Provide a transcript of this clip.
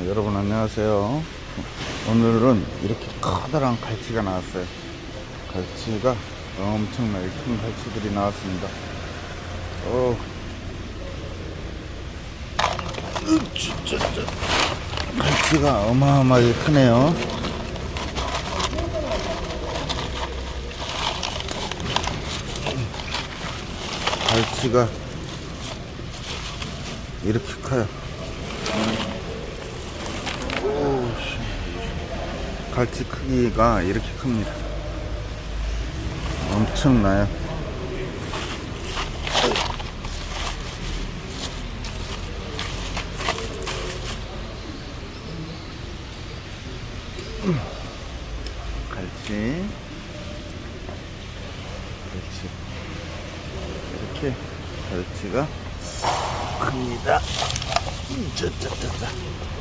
여러분 안녕하세요. 오늘은 이렇게 커다란 갈치가 나왔어요. 갈치가 엄청나게 큰 갈치들이 나왔습니다. 갈치가 어마어마하게 크네요. 갈치가 이렇게 커요. 갈치 크기가 이렇게 큽니다. 엄청나요. 갈치 이렇게 갈치가 큽니다. 짜짜짜짜.